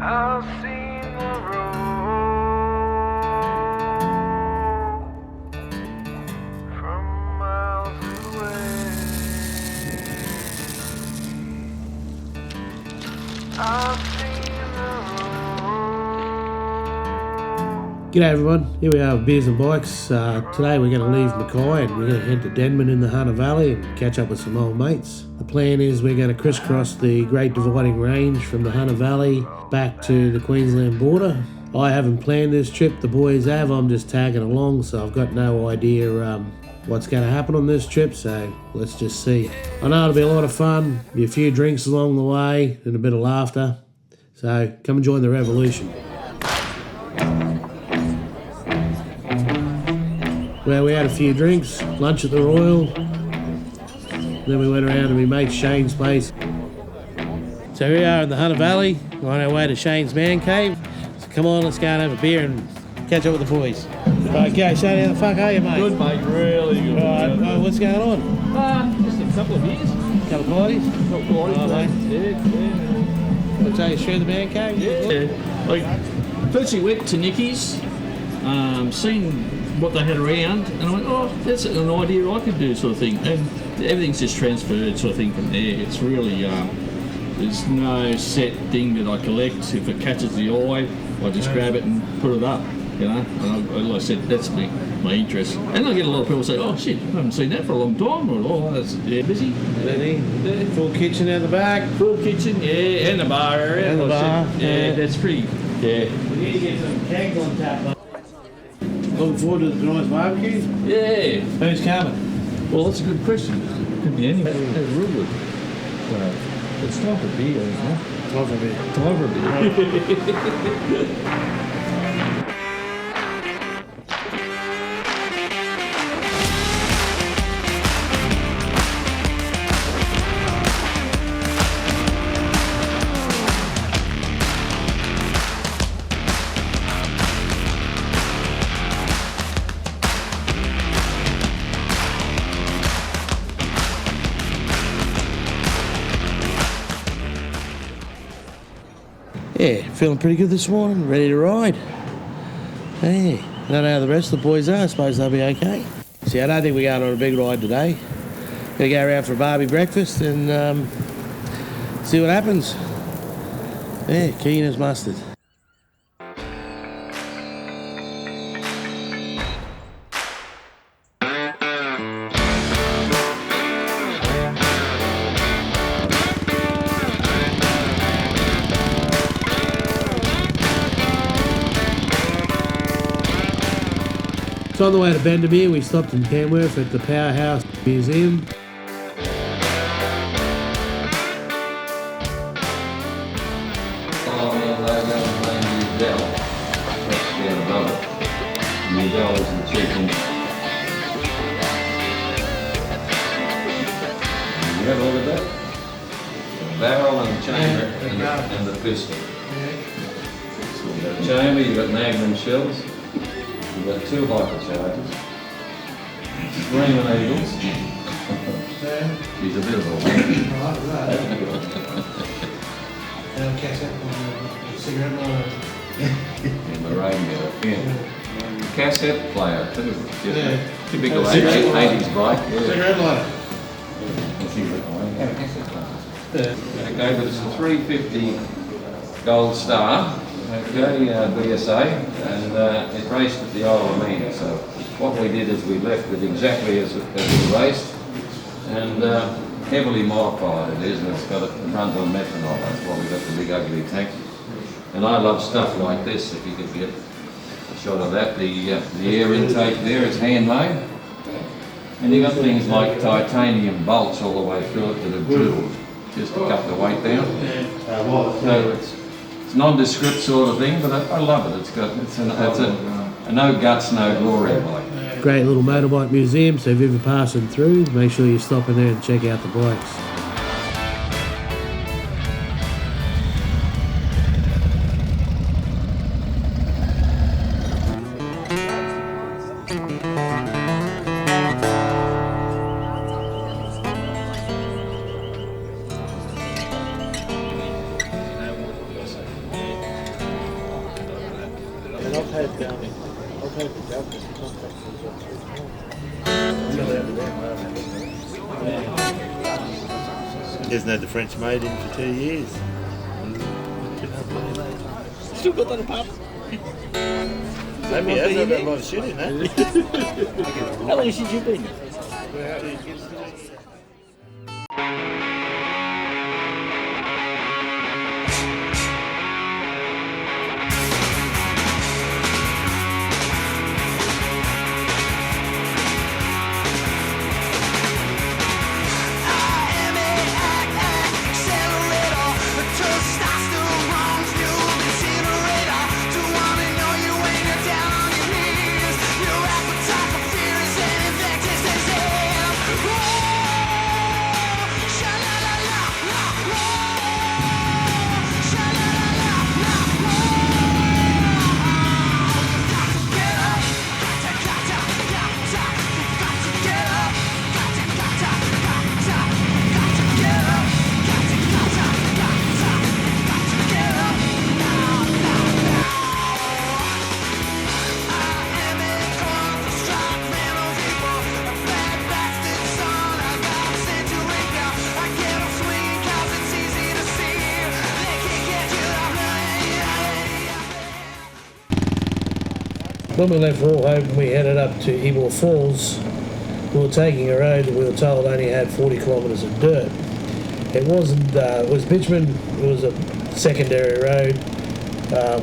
I've seen the road from miles away. I've seen the road. G'day everyone, here we are with Beers and Bikes. Today we're going to leave Mackay and we're going to head to Denman in the Hunter Valley and catch up with some old mates. The plan is we're going to crisscross the Great Dividing Range from the Hunter Valley back to the Queensland border. I haven't planned this trip, the boys have. I'm just tagging along, so I've got no idea what's going to happen on this trip, so let's just see. I know it'll be a lot of fun, be a few drinks along the way and a bit of laughter, so come and join the revolution. Well, we had a few drinks, lunch at the Royal, then we went around to my mate Shane's place. So here we are in the Hunter Valley, on our way to Shane's man cave. So come on, let's go and have a beer and catch up with the boys. Okay, Shane, how the fuck are you, mate? Good, mate, really good. Alright, what's going on? Just a couple of beers. Couple of parties? Couple of parties, Oh, mate. mate. Yeah. Let's take you through the man cave? Yeah. Like, firstly went to Nicky's, seen what they had around, and I went, oh, that's an idea I could do, sort of thing. And everything's just transferred, sort of thing, from there. It's really, there's no set thing that I collect. If it catches the eye, I just grab it and put it up, you know. And like I said, that's my interest. And I get a lot of people say, oh shit, I haven't seen that for a long time, or oh, that's busy. Yeah. Full kitchen out the back. Full kitchen, yeah, and the bar area. And the bar, Yeah, that's pretty, yeah. We need to get some kegs on tap. Looking forward to the nice barbecue. Yeah. Who's coming? Well, that's a good question. Could be anyone. That's real good. It's time for beer, isn't it? Time for a beer. Time for beer. Yeah, feeling pretty good this morning, ready to ride. Hey, I don't know how the rest of the boys are, I suppose they'll be okay. See, I don't think we're going on a big ride today. Gonna go around for a barbie breakfast and see what happens. Yeah, keen as mustard. So on the way to Bendemeer, we stopped in Tamworth at the Powerhouse Museum. You have a look at that? The barrel and the chamber and the pistol. So you've got a chamber, you've got magnum shells, you've got two hyperchargers, Screaming Eagles. He's a bit of a Cigarette lighter. in the radio. Yeah. Cassette player, too. Yeah. Typical 80s bike. Yeah. Cigarette lighter. Okay, but it's a 350 Gold Star, okay, BSA, and it raced at the Isle of Man. So what we did is we left it exactly as it raced, and heavily modified it is, and it runs on methanol. That's why we got the big ugly tank. And I love stuff like this. If you could get a shot of that, the air intake there is handmade. And you got things like titanium bolts all the way through it that are drilled just to cut the weight down. So it's nondescript sort of thing, but I love it. It's a no guts, no glory bike. Great little motorbike museum, so if you're ever passing through, make sure you stop in there and check out the bikes. Hasn't had the French maid in for 2 years. Still got that apart. Maybe he has had a lot of shit in that. How long since you've been? When we left Rawhope, we headed up to Ebor Falls. We were taking a road that we were told only had 40 kilometres of dirt. It wasn't, it was bitumen, it was a secondary road,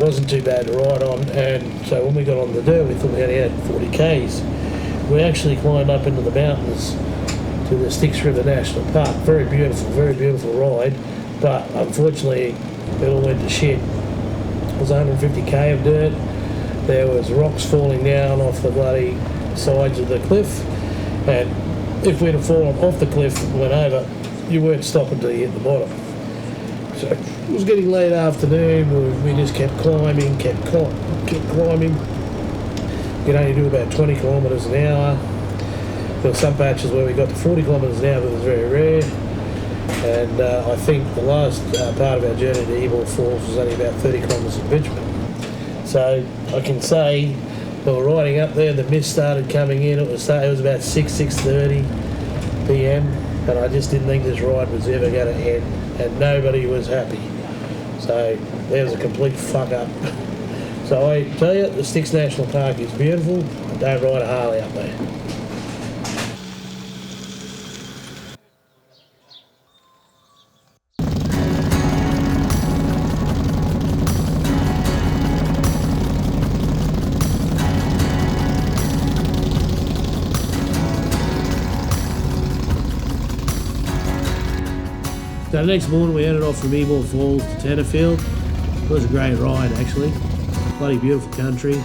wasn't too bad to ride on, and so when we got on the dirt we thought we only had 40 k's. We actually climbed up into the mountains to the Styx River National Park. Very beautiful ride, but unfortunately it all went to shit. It was 150k of dirt. There was rocks falling down off the bloody sides of the cliff, and if we'd have fallen off the cliff and went over, you weren't stopping till you hit the bottom. So it was getting late afternoon, we just kept climbing, kept climbing. You could only do about 20 kilometres an hour. There were some patches where we got to 40 kilometres an hour, but it was very rare. And I think the last part of our journey to Ebor Falls was only about 30 kilometres of bitumen. So I can say we were riding up there, the mist started coming in, it was about 6:30 p.m. and I just didn't think this ride was ever going to end, and nobody was happy. So there was a complete fuck up. So I tell you, the Styx National Park is beautiful, but don't ride a Harley up there. So the next morning we headed off from Ebor Falls to Tenterfield. It was a great ride actually. Bloody beautiful country.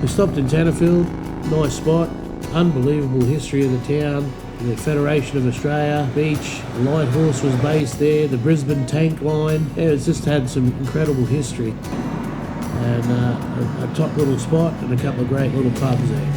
We stopped in Tenterfield, nice spot, unbelievable history of the town, the Federation of Australia beach, the Lighthorse was based there, the Brisbane tank line. Yeah, it's just had some incredible history, and a top little spot and a couple of great little pubs there.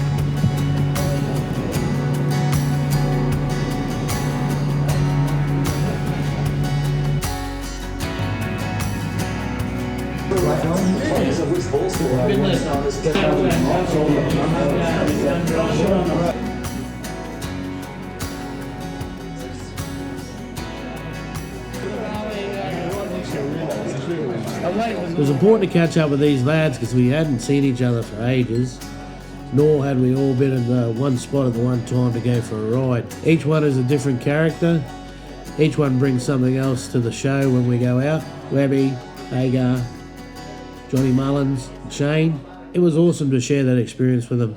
It was important to catch up with these lads because we hadn't seen each other for ages, nor had we all been in the one spot at the one time to go for a ride. Each one is a different character. Each one brings something else to the show when we go out. Webby, Hagar, Johnny Mullins, Shane. It was awesome to share that experience with them.